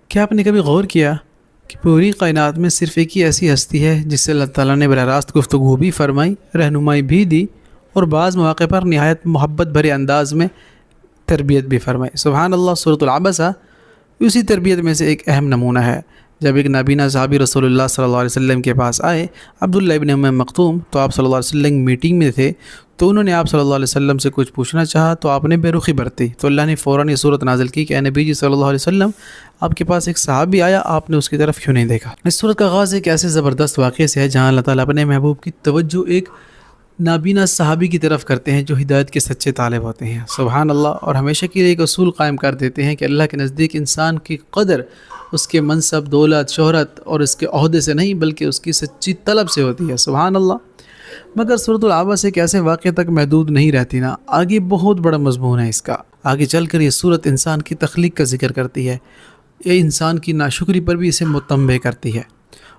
کیا آپ نے کبھی غور کیا کہ پوری کائنات میں صرف ایک ہی ایسی ہستی ہے جس سے اللہ تعالیٰ نے براہ راست گفتگو بھی فرمائی، رہنمائی بھی دی اور بعض مواقع پر نہایت محبت بھرے انداز میں تربیت بھی فرمائی؟ سبحان اللہ، سورۃ العبسہ اسی تربیت میں سے ایک اہم نمونہ ہے۔ جب ایک نابینا صحابی رسول اللہ صلی اللہ علیہ وسلم کے پاس آئے، عبداللہ ابن ام مکتوم، تو آپ صلی اللہ علیہ وسلم میٹنگ میں تھے، تو انہوں نے آپ صلی اللہ علیہ وسلم سے کچھ پوچھنا چاہا تو آپ نے بے رخی برتی، تو اللہ نے فوراً یہ صورت نازل کی کہ اے نبی جی صلی اللہ علیہ وسلم، آپ کے پاس ایک صحابی آیا، آپ نے اس کی طرف کیوں نہیں دیکھا؟ اس صورت کا آغاز ایک ایسے زبردست واقعے سے ہے جہاں اللہ تعالیٰ اپنے محبوب کی توجہ ایک نابینا صحابی کی طرف کرتے ہیں جو ہدایت کے سچے طالب ہوتے ہیں۔ سبحان اللہ، اور ہمیشہ کے لیے ایک اصول قائم کر دیتے ہیں کہ اللہ کے نزدیک انسان کی قدر اس کے منصب، دولت، شہرت اور اس کے عہدے سے نہیں بلکہ اس کی سچی طلب سے ہوتی ہے۔ سبحان اللہ۔ مگر سورۃ العبسہ ایک ایسے واقعے تک محدود نہیں رہتی نا، آگے بہت بڑا مضمون ہے اس کا۔ آگے چل کر یہ سورت انسان کی تخلیق کا ذکر کرتی ہے، یہ انسان کی ناشکری پر بھی اسے متنبہ کرتی ہے،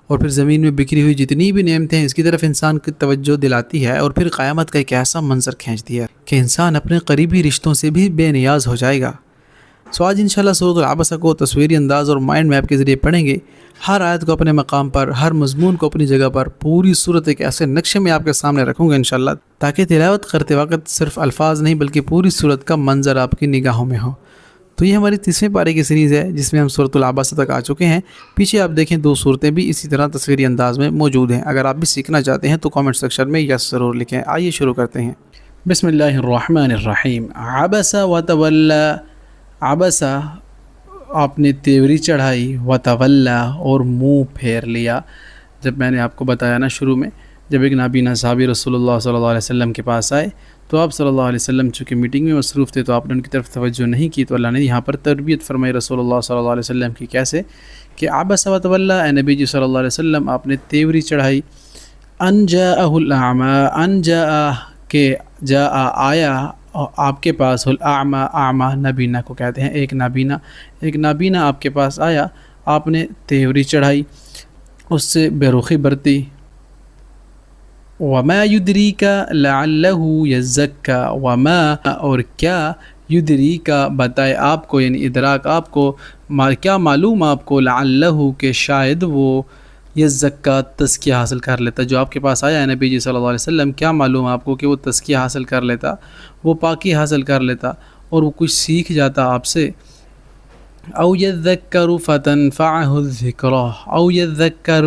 اور پھر زمین میں بکھری ہوئی جتنی بھی نعمتیں ہیں اس کی طرف انسان کی توجہ دلاتی ہے، اور پھر قیامت کا ایک ایسا منظر کھینچتی ہے کہ انسان اپنے قریبی رشتوں سے بھی بے نیاز ہو جائے گا۔ آج انشاءاللہ سورۃ العبسہ کو تصویری انداز اور مائنڈ میپ کے ذریعے پڑھیں گے، ہر آیت کو اپنے مقام پر، ہر مضمون کو اپنی جگہ پر، پوری صورت ایک ایسے نقشے میں آپ کے سامنے رکھوں گا انشاءاللہ، تاکہ تلاوت کرتے وقت صرف الفاظ نہیں بلکہ پوری صورت کا منظر آپ کی نگاہوں میں ہو۔ تو یہ ہماری 30ویں پارے کی سیریز ہے جس میں ہم سورۃ العبسہ تک آ چکے ہیں۔ پیچھے آپ دیکھیں 2 صورتیں بھی اسی طرح تصویری انداز میں موجود ہیں۔ اگر آپ بھی سیکھنا چاہتے ہیں تو کامنٹ سیکشن میں یس ضرور لکھیں۔ آئیے شروع کرتے ہیں۔ بسم اللہ الرحمن الرحیم۔ عبس وتولی، عبسہ آپ نے تیوری چڑھائی، وتولی اور منہ پھیر لیا۔ جب میں نے آپ کو بتایا نا شروع میں، جب ایک نابینا صحابی رسول اللہ صلی اللہ علیہ وسلم کے پاس آئے تو آپ صلی اللہ علیہ وسلم چونکہ میٹنگ میں مصروف تھے تو آپ نے ان کی طرف توجہ نہیں کی، تو اللہ نے یہاں پر تربیت فرمائی رسول اللہ صلی اللہ علیہ وسلم کی، کیسے کہ عبس وتولی، اے نبی جی صلی اللہ علیہ وسلم آپ نے تیوری چڑھائی۔ ان جاءہ الاعمی، ان جاء کہ جاء آیا آپ کے پاس، الاعمی، اعمی نابینا کو کہتے ہیں، ایک نابینا آپ کے پاس آیا، آپ نے تیوری چڑھائی، اس سے بے رخی برتی۔ وما یدریک لعلہ یزکا، وما اور کیا، یدریک بتائے آپ کو، یعنی ادراک آپ کو، کیا معلوم آپ کو، لعلہ کہ شاید وہ یزکا تزکیہ حاصل کر لیتا۔ جو آپ کے پاس آیا ہے نبی جی صلی اللہ علیہ وسلم، کیا معلوم آپ کو کہ وہ تزکیہ حاصل کر لیتا، وہ پاکی حاصل کر لیتا اور وہ کچھ سیکھ جاتا آپ سے۔ او یذکر فتنفعہ الذکرہ، او یذکر،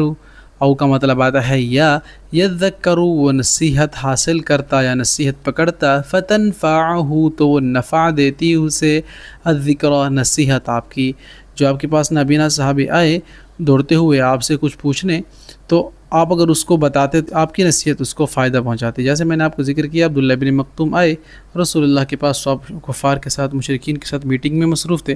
او کا مطلب آتا ہے یا، یذکر وہ نصیحت حاصل کرتا یا نصیحت پکڑتا، فتنفعہ تو وہ نفع دیتی اسے، الذکرہ نصیحت آپ کی۔ جو آپ کے پاس نابینا صحابی آئے دوڑتے ہوئے آپ سے کچھ پوچھنے، تو آپ اگر اس کو بتاتے آپ کی نصیحت اس کو فائدہ پہنچاتی۔ جیسے میں نے آپ کو ذکر کیا، عبداللہ ابن مکتوم آئے رسول اللہ کے پاس، تو آپ کفار کے ساتھ، مشرکین کے ساتھ میٹنگ میں مصروف تھے،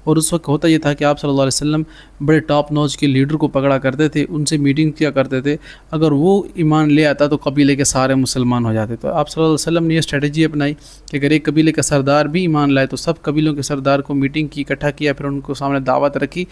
اور اس وقت ہوتا یہ تھا کہ آپ صلی اللہ علیہ وسلم بڑے ٹاپ نوچ کے لیڈر کو پکڑا کرتے تھے، ان سے میٹنگ کیا کرتے تھے، اگر وہ ایمان لے آتا تو قبیلے کے سارے مسلمان ہو جاتے۔ تو آپ صلی اللہ علیہ وسلم نے یہ اسٹریٹجی اپنائی کہ اگر ایک قبیلے کا سردار بھی ایمان لائے تو سب قبیلوں کے سردار کو میٹنگ کی، اکٹھا کیا، پھر ان کو سامنے دعوت رکھی۔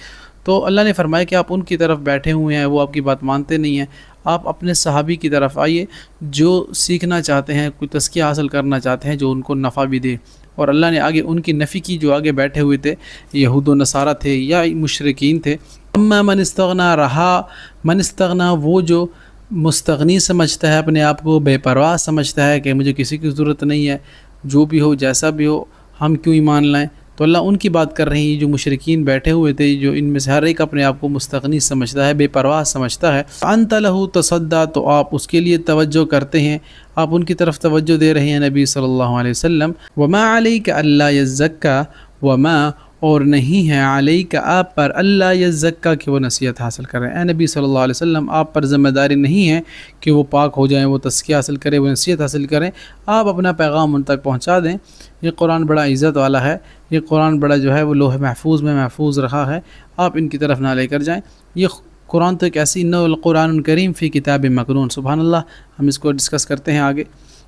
تو اللہ نے فرمایا کہ آپ ان کی طرف بیٹھے ہوئے ہیں، وہ آپ کی بات مانتے نہیں ہیں، آپ اپنے صحابی کی طرف آئیے جو سیکھنا چاہتے ہیں، کوئی تزکیہ حاصل کرنا چاہتے ہیں، جو ان کو نفع بھی دے۔ اور اللہ نے آگے ان کی نفی کی، جو آگے بیٹھے ہوئے تھے، یہود و نصارہ تھے یا مشرکین تھے۔ اما من استغنا، رہا من استغنا وہ جو مستغنی سمجھتا ہے اپنے آپ کو، بے پرواہ سمجھتا ہے کہ مجھے کسی کی ضرورت نہیں ہے، جو بھی ہو جیسا بھی ہو ہم کیوں ایمان لائیں، تو اللہ ان کی بات کر رہی ہیں جو مشرکین بیٹھے ہوئے تھے، جو ان میں سے ہر ایک اپنے آپ کو مستغنی سمجھتا ہے، بے پرواہ سمجھتا ہے۔ انت لہ تصدی، تو آپ اس کے لیے توجہ کرتے ہیں، آپ ان کی طرف توجہ دے رہے ہیں نبی صلی اللہ علیہ وسلم۔ وما علیک الا یزکا، وما اور نہیں ہے علیک آپ پر، اللہ یزکا کہ وہ نصیحت حاصل کریں۔ اے نبی صلی اللہ علیہ وسلم آپ پر ذمہ داری نہیں ہے کہ وہ پاک ہو جائیں، وہ تزکیہ حاصل کریں، وہ نصیحت حاصل کریں، آپ اپنا پیغام ان تک پہنچا دیں۔ یہ قرآن بڑا عزت والا ہے، یہ قرآن بڑا جو ہے وہ لوح محفوظ میں محفوظ رہا ہے، آپ ان کی طرف نہ لے کر جائیں۔ یہ قرآن تو ایک ایسی، انہ القرآن الکریم فی کتاب مکنون، سبحان اللہ، ہم اس کو ڈسکس کرتے ہیں آگے۔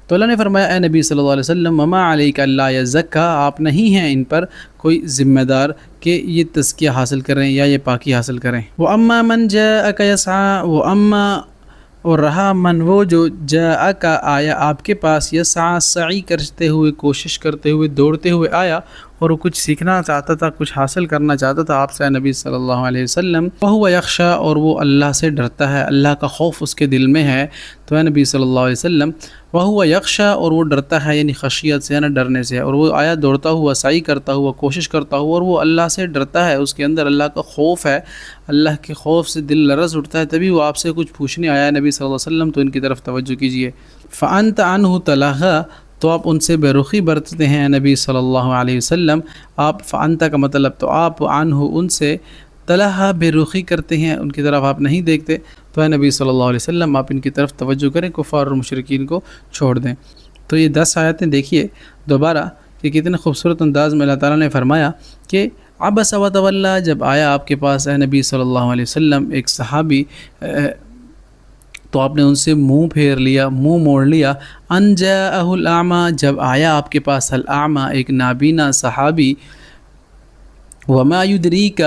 تو اللہ نے فرمایا اے نبی صلی اللہ علیہ وسلم، وما علیک الا یزکا، آپ نہیں ہیں ان پر کوئی ذمہ دار کہ یہ تزکیہ حاصل کریں یا یہ پاکی حاصل کریں۔ وَأَمَّا مَنْ جَاءَكَ يَسْعَىٰ، وَأَمَّا اور رہا من وہ جو جاءَكَ آیا آپ کے پاس، یسعیٰ سعی کرتے ہوئے، کوشش کرتے ہوئے، دوڑتے ہوئے آیا، اور وہ کچھ سیکھنا چاہتا تھا، کچھ حاصل کرنا چاہتا تھا آپ سے نبی صلی اللہ علیہ وسلم، وہو یخشا، اور وہ اللہ سے ڈرتا ہے، اللہ کا خوف اس کے دل میں ہے، تو اے نبی صلی اللہ علیہ وسلم وہو یخشا، اور وہ ڈرتا ہے یعنی خشیت سے، یعنی ڈرنے سے، اور وہ آیا دوڑتا ہوا، سعی کرتا ہوا، کوشش کرتا ہوا، اور وہ اللہ سے ڈرتا ہے، اس کے اندر اللہ کا خوف ہے، اللہ کے خوف سے دل لرز اٹھتا ہے، تبھی وہ آپ سے کچھ پوچھنے آیا ہے نبی صلی اللہ علیہ وسلم، تو ان کی طرف توجہ کیجیے۔ فأنت عنہ تلہا، تو آپ ان سے بے رخی برتتے ہیں نبی صلی اللہ علیہ وسلم، آپ فأنت کا مطلب تو آپ عنہ ان سے، تلہا بے رخی کرتے ہیں، ان کی طرف آپ نہیں دیکھتے، تو اے نبی صلی اللہ علیہ وسلم آپ ان کی طرف توجہ کریں، کفار اور مشرکین کو چھوڑ دیں۔ تو یہ 10 آیتیں دیکھیے دوبارہ کہ کتنے خوبصورت انداز میں اللہ تعالیٰ نے فرمایا کہ عبس وتولی، جب آیا آپ کے پاس اے نبی صلی اللہ علیہ وسلم ایک صحابی، تو آپ نے ان سے منہ پھیر لیا، منہ موڑ لیا، ان جاءہ الاعمی، جب آیا آپ کے پاس الاعمی ایک نابینا صحابی، وما یدریک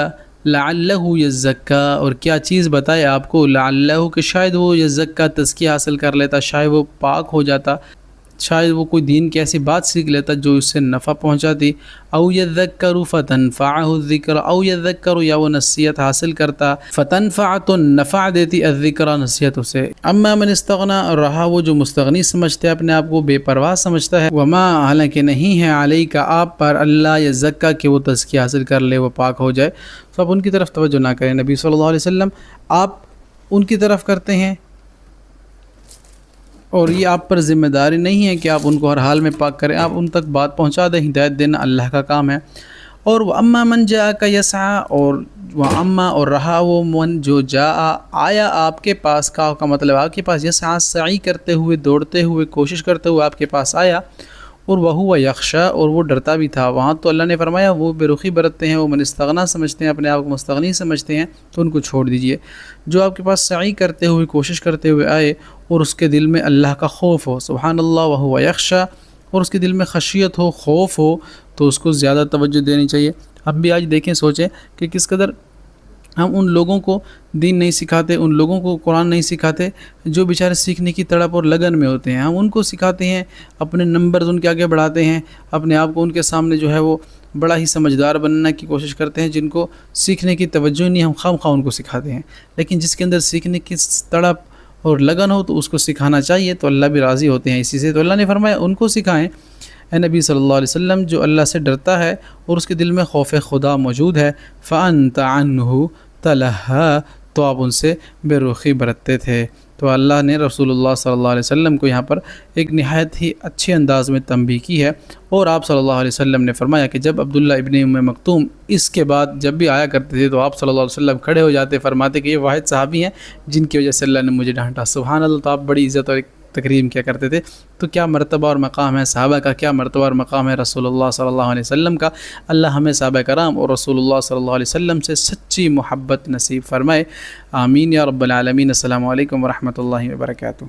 لعلہ یزکا، اور کیا چیز بتائے آپ کو، لعلہ کہ شاید وہ یزکا تزکیہ حاصل کر لیتا، شاید وہ پاک ہو جاتا، شاید وہ کوئی دین کی ایسی بات سیکھ لیتا جو اس سے نفع پہنچاتی، او یذکر فتنفعہ الذکر، او یذکر، یا وہ نصیحت حاصل کرتا، فتنفع تو نفع دیتی، الذکر نصیحت اسے، اما من استغنا، اور رہا وہ جو مستغنی سمجھتے ہیں اپنے آپ کو، بے پرواہ سمجھتا ہے، وما، حالانکہ نہیں ہے، علیہ کا آپ پر، اللہ یزکا کہ وہ تزکیہ حاصل کر لے، وہ پاک ہو جائے، تو آپ ان کی طرف توجہ نہ کریں نبی صلی اللہ علیہ وسلم، آپ ان کی طرف کرتے ہیں، اور یہ آپ پر ذمہ داری نہیں ہے کہ آپ ان کو ہر حال میں پاک کریں، آپ ان تک بات پہنچا دیں، ہدایت دینا اللہ کا کام ہے۔ اور وَأَمَّا مَنْ جَاءَكَ يَسْعَىٰ، اور وَأَمَّا، اور رہا وہ من جو جاء آیا آپ کے پاس، کا مطلب آپ کے پاس، یسعیٰ سعی کرتے ہوئے، دوڑتے ہوئے، کوشش کرتے ہوئے آپ کے پاس آیا، اور وہو یخشا، اور وہ ڈرتا بھی تھا، وہاں تو اللہ نے فرمایا وہ بے رخی برتتے ہیں، وہ من استغنا سمجھتے ہیں، اپنے آپ کو مستغنی سمجھتے ہیں، تو ان کو چھوڑ دیجئے۔ جو آپ کے پاس سعی کرتے ہوئے، کوشش کرتے ہوئے آئے، اور اس کے دل میں اللہ کا خوف ہو، سبحان اللہ، وہو یخشا، اور اس کے دل میں خشیت ہو، خوف ہو، تو اس کو زیادہ توجہ دینی چاہیے۔ اب بھی آج دیکھیں، سوچیں کہ کس قدر ہم ان لوگوں کو دین نہیں سکھاتے، ان لوگوں کو قرآن نہیں سکھاتے جو بیچارے سیکھنے کی تڑپ اور لگن میں ہوتے ہیں، ہم ان کو سکھاتے ہیں، اپنے نمبرز ان کے آگے بڑھاتے ہیں، اپنے آپ کو ان کے سامنے جو ہے وہ بڑا ہی سمجھدار بننے کی کوشش کرتے ہیں، جن کو سیکھنے کی توجہ نہیں، ہم خواہ ان کو سکھاتے ہیں، لیکن جس کے اندر سیکھنے کی تڑپ اور لگن ہو تو اس کو سکھانا چاہیے، تو اللہ بھی راضی ہوتے ہیں اسی سے، تو اللہ نے فرمایا ان کو سکھائیں۔ اے نبی صلی اللہ علیہ وسلم، جو اللہ سے ڈرتا ہے اور اس کے دل میں خوف خدا موجود ہے، فأنت عنہ تلہا، تو آپ ان سے بے رخی برتتے تھے۔ تو اللہ نے رسول اللہ صلی اللہ علیہ وسلم کو یہاں پر ایک نہایت ہی اچھے انداز میں تنبیہ کی ہے، اور آپ صلی اللہ علیہ وسلم نے فرمایا کہ جب عبداللہ ابن ام مکتوم اس کے بعد جب بھی آیا کرتے تھے تو آپ صلی اللہ علیہ وسلم کھڑے ہو جاتے، فرماتے کہ یہ واحد صحابی ہیں جن کی وجہ سے اللہ نے مجھے ڈانٹا، سبحان اللہ، تو آپ بڑی عزت اور تکریم کیا کرتے تھے۔ تو کیا مرتبہ اور مقام ہے صحابہ کا، کیا مرتبہ اور مقام ہے رسول اللہ صلی اللہ علیہ وسلم کا۔ اللہ ہمیں صحابہ کرام اور رسول اللہ صلی اللہ علیہ وسلم سے سچی محبت نصیب فرمائے، آمین یا رب العالمین۔ السلام علیکم ورحمۃ اللہ وبرکاتہ۔